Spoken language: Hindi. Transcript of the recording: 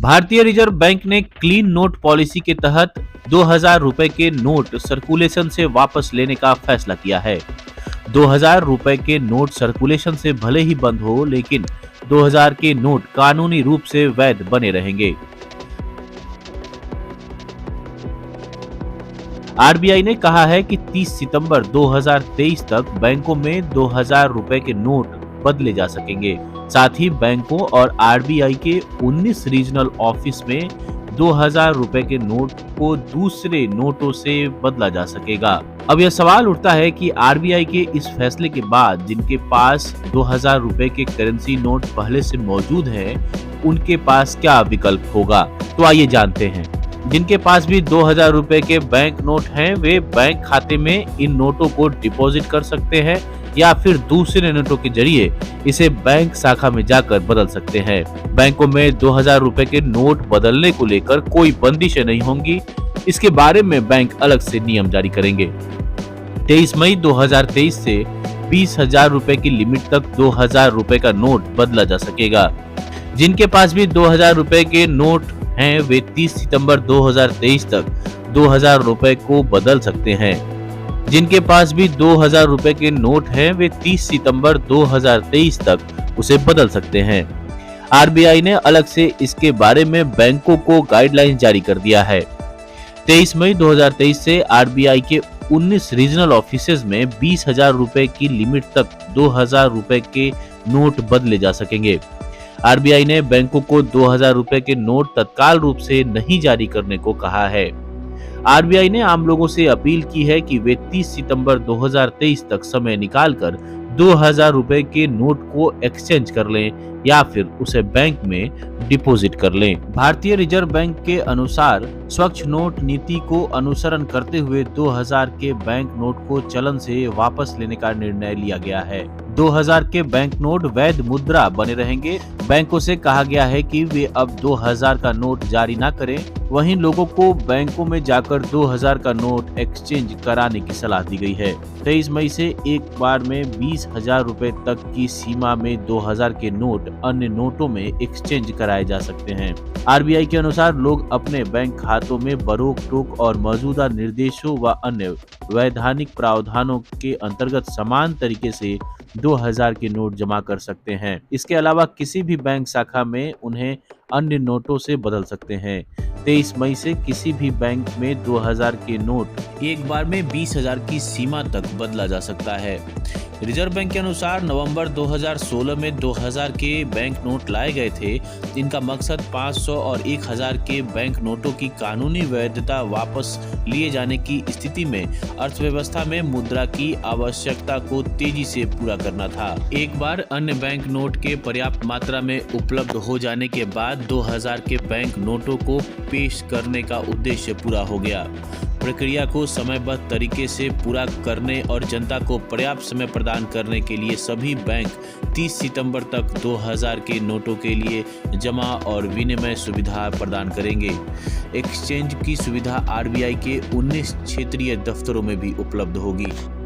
भारतीय रिजर्व बैंक ने क्लीन नोट पॉलिसी के तहत 2000 रुपए के नोट सर्कुलेशन से वापस लेने का फैसला किया है। 2000 रुपए के नोट सर्कुलेशन से भले ही बंद हो, लेकिन 2000 के नोट कानूनी रूप से वैध बने रहेंगे। आरबीआई ने कहा है कि 30 सितंबर 2023 तक बैंकों में 2000 रुपए के नोट बदले जा सकेंगे। साथ ही बैंकों और आरबीआई के 19 रीजनल ऑफिस में 2000 रुपए के नोट को दूसरे नोटों से बदला जा सकेगा। अब यह सवाल उठता है कि आरबीआई के इस फैसले के बाद जिनके पास 2000 रुपए के करेंसी नोट पहले से मौजूद हैं, उनके पास क्या विकल्प होगा। तो आइए जानते हैं। जिनके पास भी 2000 रुपए के बैंक नोट हैं, वे बैंक खाते में इन नोटों को डिपॉजिट कर सकते हैं या फिर दूसरे नोटों के जरिए इसे बैंक शाखा में जाकर बदल सकते हैं। बैंकों में 2000 रुपए के नोट बदलने को लेकर कोई बंदिशें नहीं होंगी। इसके बारे में बैंक अलग से नियम जारी करेंगे। 23 मई 2023 से 20,000 रुपए की लिमिट तक 2000 रुपए का नोट बदला जा सकेगा। जिनके पास भी 2000 रुपए के नोट हैं, वे 30 सितंबर 2023 तक 2000 रुपए को बदल सकते हैं। जिनके पास भी 2000 रुपए के नोट हैं, वे 30 सितंबर 2023 तक उसे बदल सकते हैं। आरबीआई ने अलग से इसके बारे में बैंकों को गाइडलाइन जारी कर दिया है। 23 मई 2023 से आरबीआई के 19 रीजनल ऑफिसेज में 20,000 रुपए की लिमिट तक 2000 रुपए के नोट बदले जा सकेंगे। आरबीआई ने बैंकों को 2000 रुपए के नोट तत्काल रूप से नहीं जारी करने को कहा है। आरबीआई ने आम लोगों से अपील की है कि वे 30 सितंबर 2023 तक समय निकालकर 2000 रुपए के नोट को एक्सचेंज कर लें या फिर उसे बैंक में डिपॉजिट कर लें। भारतीय रिजर्व बैंक के अनुसार स्वच्छ नोट नीति को अनुसरण करते हुए 2000 के बैंक नोट को चलन से वापस लेने का निर्णय लिया गया है। 2000 के बैंक नोट वैध मुद्रा बने रहेंगे। बैंकों से कहा गया है कि वे अब 2000 का नोट जारी न करें। वहीं लोगों को बैंकों में जाकर 2000 का नोट एक्सचेंज कराने की सलाह दी गई है। 23 मई से एक बार में 20,000 रुपए तक की सीमा में 2000 के नोट अन्य नोटों में एक्सचेंज कराए जा सकते हैं। आरबीआई के अनुसार लोग अपने बैंक खातों में बरोक टोक और मौजूदा निर्देशों व अन्य वैधानिक प्रावधानों के अंतर्गत समान तरीके से 2000 के नोट जमा कर सकते हैं। इसके अलावा किसी भी बैंक शाखा में उन्हें अन्य नोटों से बदल सकते हैं। 23 मई से किसी भी बैंक में 2000 के नोट एक बार में 20,000 की सीमा तक बदला जा सकता है। रिजर्व बैंक के अनुसार नवंबर 2016 में 2000 के बैंक नोट लाए गए थे। इनका मकसद 500 और 1000 के बैंक नोटों की कानूनी वैधता वापस लिए जाने की स्थिति में अर्थव्यवस्था में मुद्रा की आवश्यकता को तेजी से पूरा करना था। एक बार अन्य बैंक नोट के पर्याप्त मात्रा में उपलब्ध हो जाने के बाद 2000 के बैंक नोटों को पेश करने का उद्देश्य पूरा हो गया। प्रक्रिया को समयबद्ध तरीके से पूरा करने और जनता को पर्याप्त समय प्रदान करने के लिए सभी बैंक 30 सितंबर तक 2000 के नोटों के लिए जमा और विनिमय सुविधा प्रदान करेंगे। एक्सचेंज की सुविधा आरबीआई के 19 क्षेत्रीय दफ्तरों में भी उपलब्ध होगी।